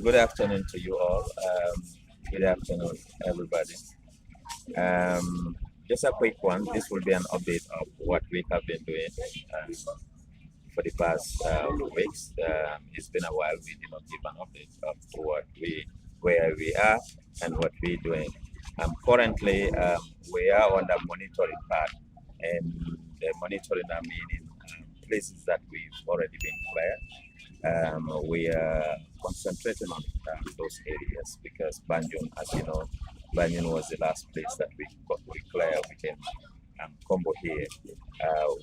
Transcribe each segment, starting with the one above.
Good afternoon to you all. Good afternoon, everybody. Um, just a quick one. This will be an update of what we have been doing for the past weeks. It's been a while. We did not give an update of where we are, and what we're doing. Currently, we are on the monitoring part, and the monitoring are meaning places that we've already been cleared. We are concentrating on those areas because Banjul, as you know, Banjul was the last place that we cleared within Combo here.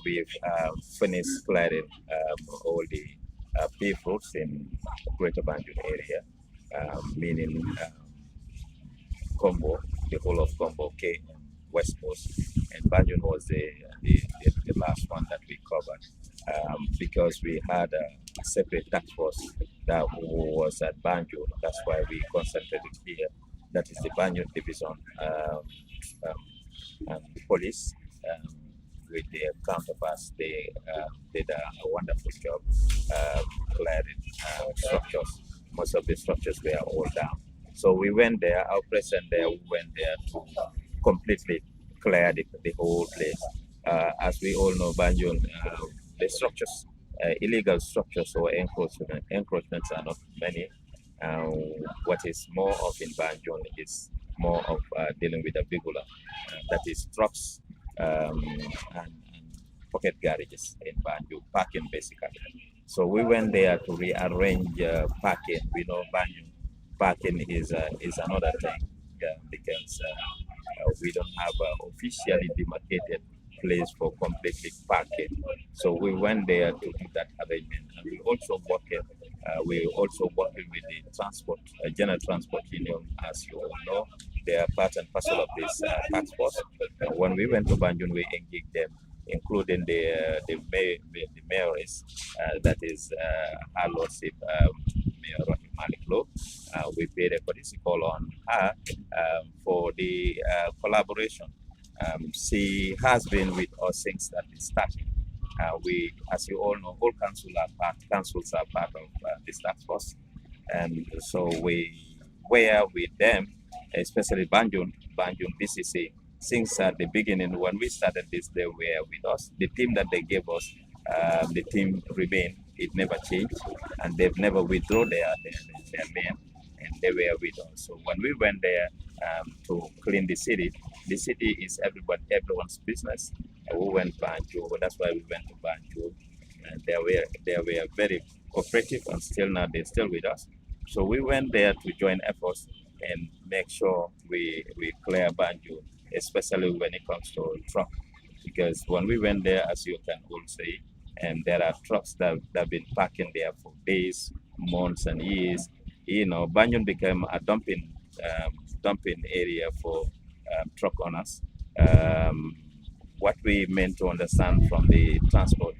We've finished clearing all the pay fruits in Greater Banjul area, meaning Combo, the whole of Combo, K, and West Coast, and Banjul was the last one that we covered because we had a separate task force that was at Banjul. That's why we concentrated here. That is the Banjul Division Police. With their counterparts, they did a wonderful job clearing structures. Most of the structures were all down. So we went there, our president there, we went there to completely clear the whole place. As we all know, Banjul, the structures, illegal structures or encroachments are not many. Uh, what is more of in Banjul is more of dealing with the bigula, that is trucks and pocket garages in Banjul, parking basically. So we went there to rearrange parking. We know Banjul parking is another thing because we don't have an officially demarcated place for completely parking. So we went there to do that arrangement, and we also working with the transport, general transport union, as you all know. They are part and parcel of this task force. When we went to Banjul, we engaged them, including the mayoress, that is our lordship, Mayor Rahim Malik Lo. We paid a courtesy call on her for the collaboration. She has been with us since that it started. As you all know, all councils are part of this task force, and so we were with them, especially Banjul BCC. Since the beginning, when we started this, they were with us. The team that they gave us, the team remained. It never changed, and they've never withdraw their men, and they were with us. So when we went there to clean the city is everyone's business. We went Banjul. That's why we went to Banjul, and they were very cooperative, and still now they're still with us. So we went there to join efforts and make sure we clear Banjul, especially when it comes to truck. Because when we went there, as you can all see, and there are trucks that have been parking there for days, months, and years. Banjul became a dumping area for truck owners. Um, what we meant to understand from the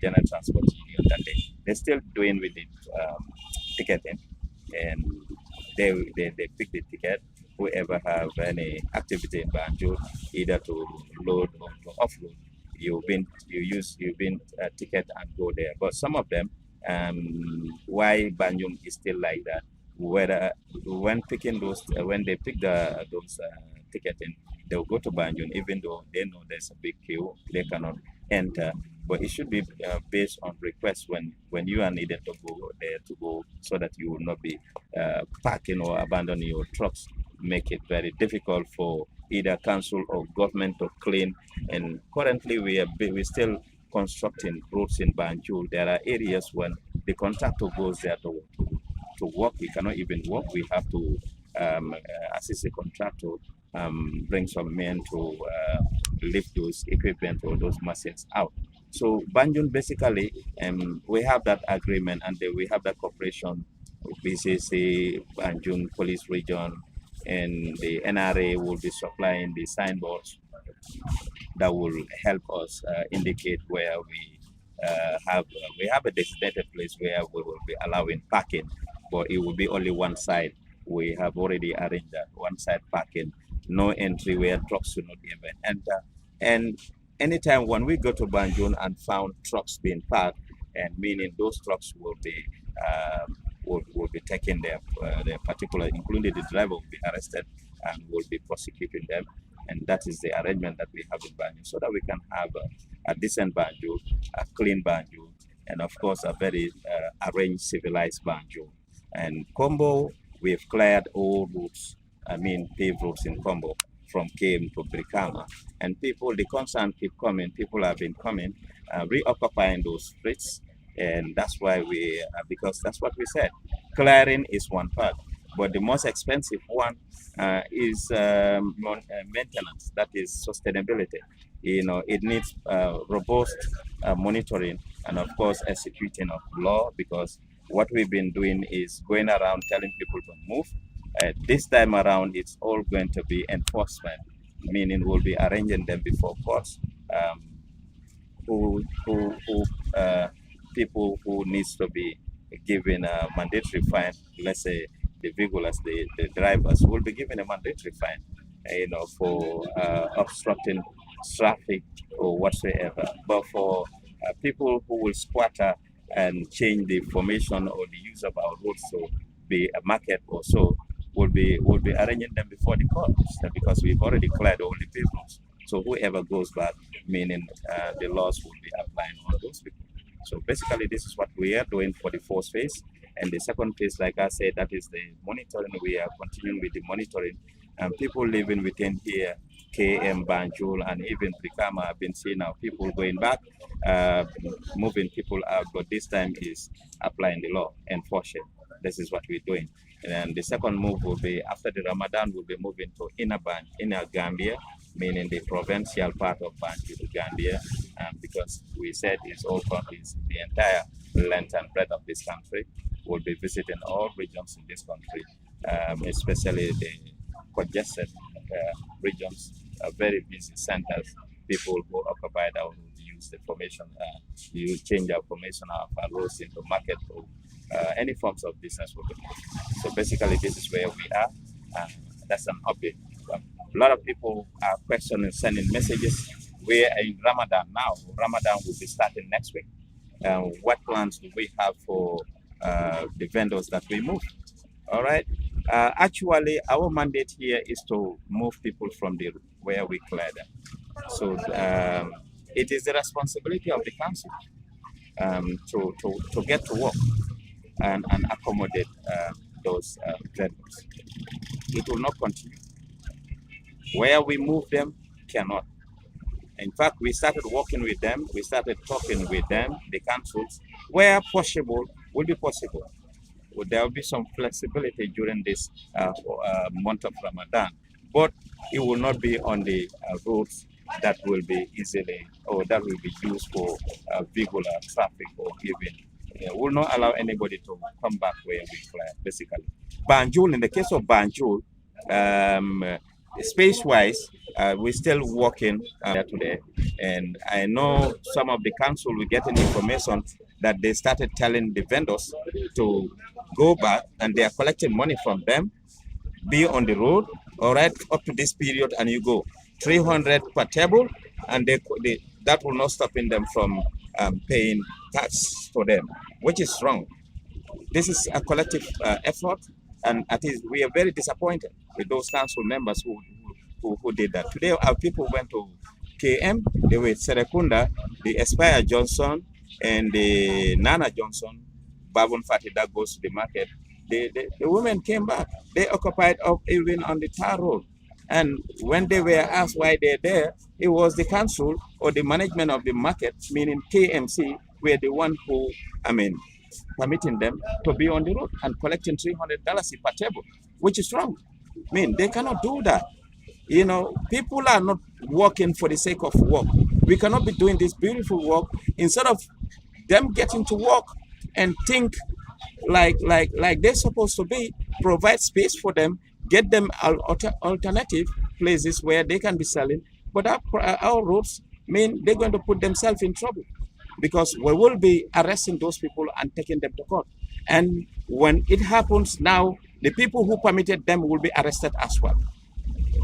general transport union, that they're still doing with the ticketing, and they pick the ticket. Whoever have any activity in Banjul, either to load or to offload, you been ticket and go there. But some of them, why Banjul is still like that, whether when picking when they pick those ticketing, they'll go to Banjul even though they know there's a big queue, they cannot enter. But it should be based on request when you are needed to go there to go, so that you will not be parking or abandoning your trucks. Make it very difficult for either council or government to clean. And currently we still constructing roads in Banjul. There are areas when the contractor goes there to work, we cannot even work. We have to assist the contractor, bring some men to lift those equipment or those machines out. So Banjul basically, we have that agreement, and then we have that cooperation with BCC, Banjul Police Region, and the NRA will be supplying the signboards that will help us indicate where we have a designated place where we will be allowing parking, but it will be only one side. We have already arranged that one side parking, no entry where trucks should not even enter. And anytime when we go to Banjul and found trucks being parked, and meaning those trucks will be taking their particular, including the driver, will be arrested and will be prosecuting them. And that is the arrangement that we have in Banjul, so that we can have a decent Banjul, a clean Banjul, and of course a very arranged, civilized Banjul. And Combo, we've cleared all routes, paved routes in Combo from Came to Brikama. And people, the concern keep coming. People have been coming, reoccupying those streets. And that's why because that's what we said. Clearing is one part, but the most expensive one is maintenance. That is sustainability. It needs robust monitoring and, of course, executing of law, because what we've been doing is going around telling people to move. This time around, it's all going to be enforcement, meaning we'll be arranging them before courts. People who needs to be given a mandatory fine, let's say the vehicles, the drivers will be given a mandatory fine, for obstructing traffic or whatsoever. But for people who will squatter and change the formation or the use of our roads to be a market or so, we'll be arranging them before the courts, because we've already cleared all the vehicles. So whoever goes back, meaning the laws will be applying on those people. So basically, this is what we are doing for the first phase. And the second phase, like I said, that is the monitoring. We are continuing with the monitoring. And people living within here, KM, Banjul, and even Brikama, have been seeing now people going back, moving people out, but this time is applying the law, enforcing. This is what we're doing. And the second move will be, after the Ramadan, we'll be moving to inner Gambia, meaning the provincial part of Banjul, Gambia, because we said it's all countries, the entire length and breadth of this country. We'll be visiting all regions in this country, especially the congested regions, very busy centers. People who occupied our roads use the formation, you change our formation of our roads into market or any forms of business. So basically, this is where we are. That's an update. A lot of people are questioning, sending messages. We are in Ramadan now. Ramadan will be starting next week. What plans do we have for the vendors that we move? All right. Actually, our mandate here is to move people from where we clear them. So it is the responsibility of the council to get to work and accommodate those vendors. It will not continue. Where we move them cannot. In fact, we started working with them. We started talking with them, the councils, where possible will be possible. There will be some flexibility during this month of Ramadan, but it will not be on the roads that will be easily, or that will be used for vehicular traffic, or even will not allow anybody to come back where we clear, basically. Banjul, in the case of Banjul, space-wise, we're still working today, and I know some of the council will get information that they started telling the vendors to go back, and they are collecting money from them, be on the road, all right, up to this period, and you go 300 per table, and that will not stop them from paying tax for them, which is wrong. This is a collective effort, and we are very disappointed with those council members who did that. Today, our people went to KM, they were Serekunda, the Aspire Johnson, and the Nana Johnson, Babun Fati, that goes to the market. The women came back. They occupied up even on the tar road. And when they were asked why they're there, it was the council or the management of the market, meaning KMC, were the one who, permitting them to be on the road and collecting $300 per table, which is wrong. They cannot do that. People are not working for the sake of work. We cannot be doing this beautiful work instead of them getting to work and think like they're supposed to be, provide space for them, get them alternative places where they can be selling. But our roads, they're going to put themselves in trouble, because we will be arresting those people and taking them to court. And when it happens now, the people who permitted them will be arrested as well.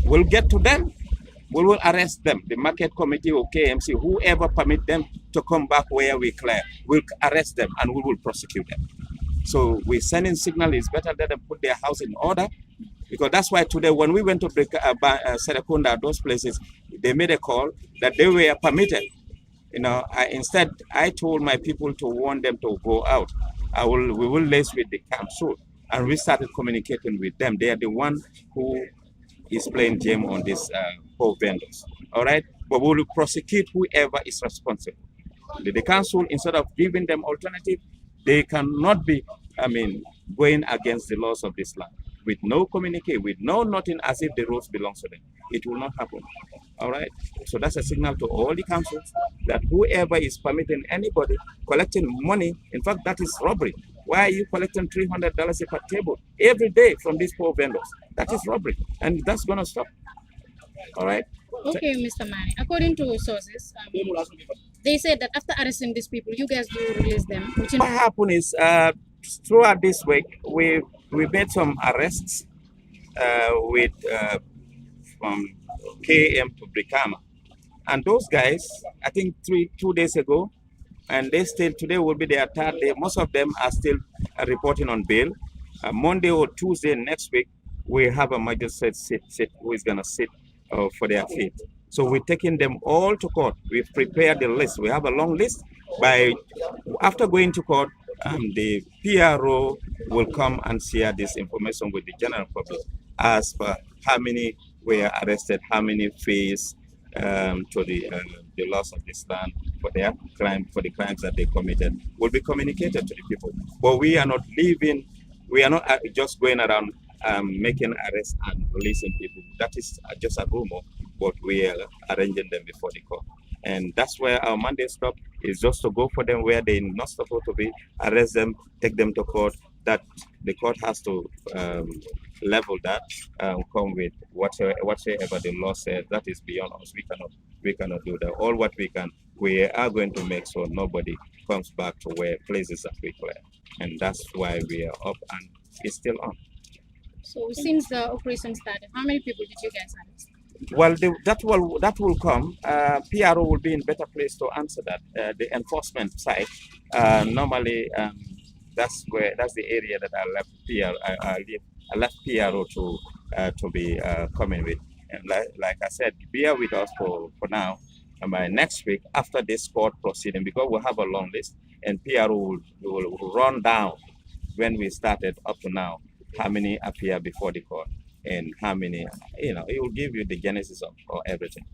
We'll get to them, we will arrest them. The market committee or KMC, whoever permit them to come back where we clear, we'll arrest them and we will prosecute them. So we sending signal is better let them put their house in order, because that's why today when we went to Serekunda, those places, they made a call that they were permitted. Instead I told my people to warn them to go out. We will liaise with the council, and we started communicating with them. They are the one who is playing game on these poor vendors. All right, but we will prosecute whoever is responsible. The council, instead of giving them alternative, they cannot be, going against the laws of this land with no communique, with no nothing, as if the roads belongs to them. It will not happen. All right. So that's a signal to all the councils that whoever is permitting anybody collecting money, in fact, that is robbery. Why are you collecting $300 per table every day from these poor vendors? That is robbery, and that's gonna stop. All right. Okay, Mr. Mani. According to sources, they said that after arresting these people, you guys will release them. What happened is, throughout this week, we made some arrests with from KM to Brikama, and those guys, I think 2 days ago, and they still today will be their third day. Most of them are still reporting on bail. Monday or Tuesday next week, we have a magistrate sit who is gonna sit for their feet. So we're taking them all to court. We've prepared the list. We have a long list. After going to court, the PRO will come and share this information with the general public as per how many were arrested, how many fees to the loss of this land for their crime, for the crimes that they committed, will be communicated to the people. But we are not leaving. We are not just going around making arrests and releasing people. That is just a rumor, but we are arranging them before the court. And that's where our mandate stop is, just to go for them where they're not supposed to be, arrest them, take them to court. That the court has to level that, come with whatever the law says. That is beyond us. We cannot do that. All what we are going to make sure nobody comes back to where places that we clear, and that's why we are up and it's still on. So since the operation started, how many people did you guys arrest? Well, that will come. PRO will be in better place to answer that. The enforcement side, normally, that's the area that I left I left PRO to be coming with. And like I said, bear with us for now. And by next week, after this court proceeding, because we have a long list, and PRO will run down when we started up to now, how many appear before the court and how many, it will give you the genesis of everything.